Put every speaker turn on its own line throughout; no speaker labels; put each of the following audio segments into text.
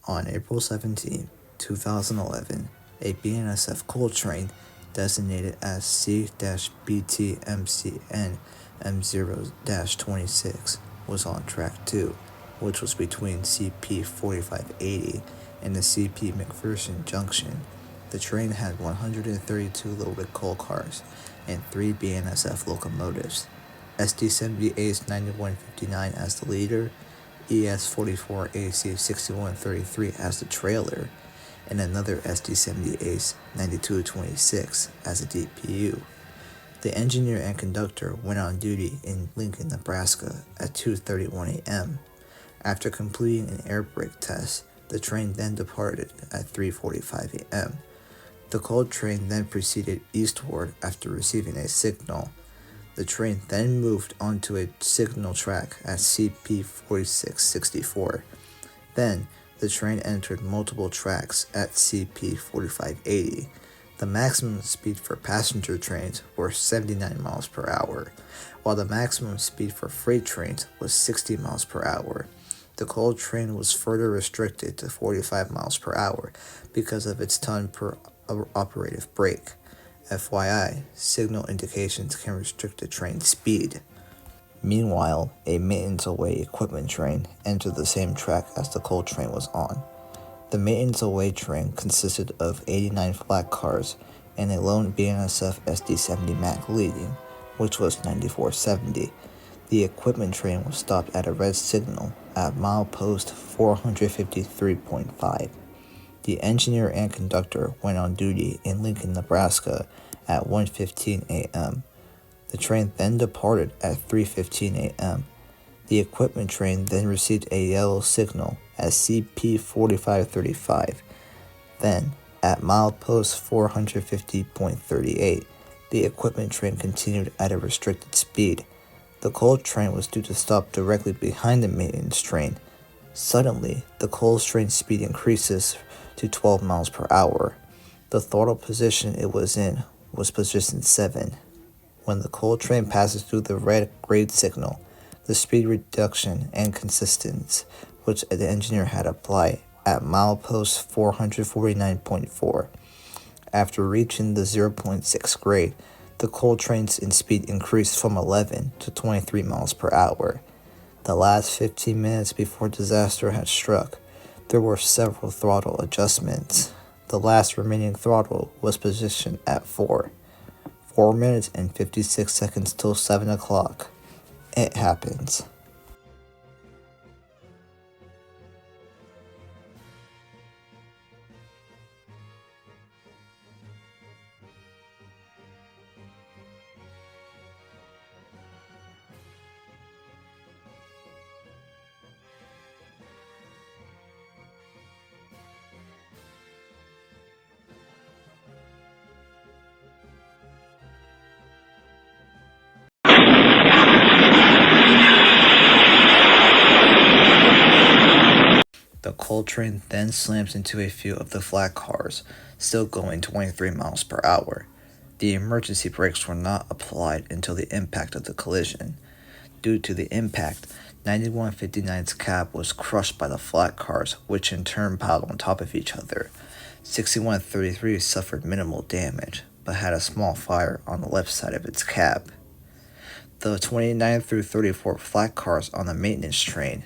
On April 17, 2011, a BNSF coal train designated as C-BTMCN M0-26 was on track 2, which was between CP 4580 and the CP McPherson Junction. The train had 132 loaded coal cars and 3 BNSF locomotives. SD-78's 9159 as the leader, ES-44AC 6133 as the trailer, and another SD-78 9226 as a DPU. The engineer and conductor went on duty in Lincoln, Nebraska at 2:31 a.m. After completing an air brake test, the train then departed at 3:45 a.m. The coal train then proceeded eastward after receiving a signal. The train then moved onto a signal track at CP 4664. Then, the train entered multiple tracks at CP 4580. The maximum speed for passenger trains were 79 miles per hour, while the maximum speed for freight trains was 60 miles per hour. The coal train was further restricted to 45 miles per hour because of its ton per operative brake. FYI, signal indications can restrict the train's speed. Meanwhile, a maintenance-away equipment train entered the same track as the coal train was on. The maintenance-away train consisted of 89 flat cars and a lone BNSF SD-70 Mac leading, which was 9470. The equipment train was stopped at a red signal at milepost 453.5. The engineer and conductor went on duty in Lincoln, Nebraska at 1:15 a.m. The train then departed at 3:15 a.m. The equipment train then received a yellow signal at CP 4535. Then, at milepost 450.38, the equipment train continued at a restricted speed. The coal train was due to stop directly behind the maintenance train. Suddenly, the coal train's speed increases to 12 miles per hour. The throttle position it was in was position 7. When the coal train passes through the red grade signal, the speed reduction and consistency which the engineer had applied at milepost 449.4. After reaching the 0.6 grade, the coal train's speed increased from 11 to 23 miles per hour. The last 15 minutes before disaster had struck, there were several throttle adjustments. The last remaining throttle was positioned at 4. 4 minutes and 56 seconds till 7 o'clock. It happens. The coal train then slams into a few of the flat cars, still going 23 miles per hour. The emergency brakes were not applied until the impact of the collision. Due to the impact, 9159's cab was crushed by the flat cars, which in turn piled on top of each other. 6133 suffered minimal damage, but had a small fire on the left side of its cab. The 29 through 34 flat cars on the maintenance train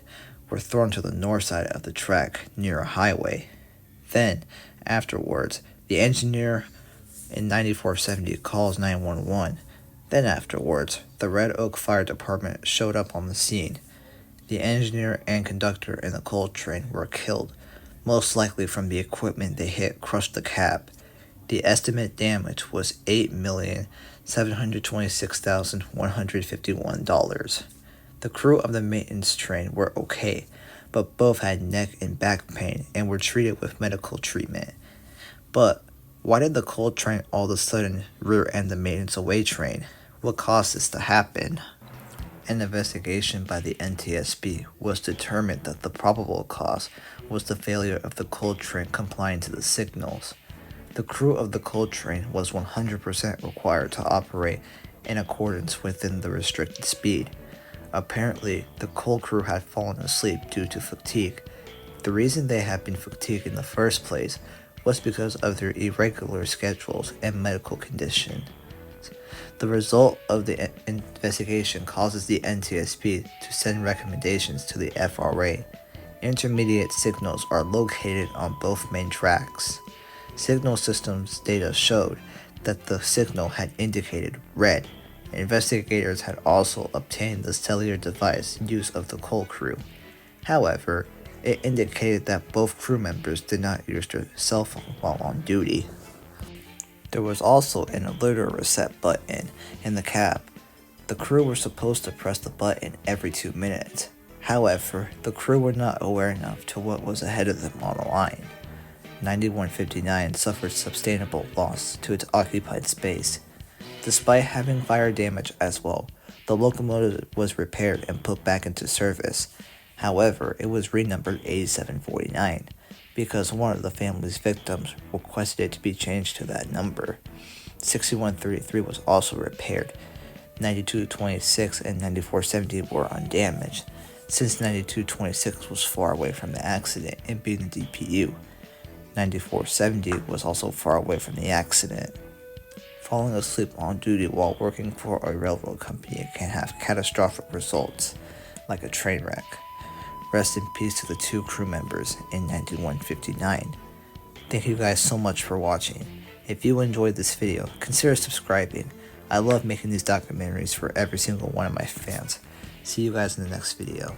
were thrown to the north side of the track near a highway. Then, afterwards, the engineer in 9470 calls 911. Then afterwards, the Red Oak Fire Department showed up on the scene. The engineer and conductor in the coal train were killed, most likely from the equipment they hit crushed the cab. The estimate damage was $8,726,151. The crew of the maintenance train were okay, but both had neck and back pain and were treated with medical treatment. But why did the coal train all of a sudden rear-end the maintenance-away train? What caused this to happen? An investigation by the NTSB was determined that the probable cause was the failure of the coal train complying to the signals. The crew of the coal train was 100% required to operate in accordance within the restricted speed. Apparently, the coal crew had fallen asleep due to fatigue. The reason they had been fatigued in the first place was because of their irregular schedules and medical condition. The result of the investigation causes the NTSB to send recommendations to the FRA. Intermediate signals are located on both main tracks. Signal systems data showed that the signal had indicated red. Investigators had also obtained the cellular device used of the coal crew. However, it indicated that both crew members did not use their cell phone while on duty. There was also an alert or reset button in the cab. The crew were supposed to press the button every 2 minutes. However, the crew were not aware enough to what was ahead of them on the line. 9159 suffered substantial loss to its occupied space. Despite having fire damage as well, the locomotive was repaired and put back into service. However, it was renumbered 8749 because one of the family's victims requested it to be changed to that number. 6133 was also repaired. 9226 and 9470 were undamaged, since 9226 was far away from the accident and being the DPU. 9470 was also far away from the accident. Falling asleep on duty while working for a railroad company can have catastrophic results, like a train wreck. Rest in peace to the 2 crew members in 9159. Thank you guys so much for watching. If you enjoyed this video, consider subscribing. I love making these documentaries for every single one of my fans. See you guys in the next video.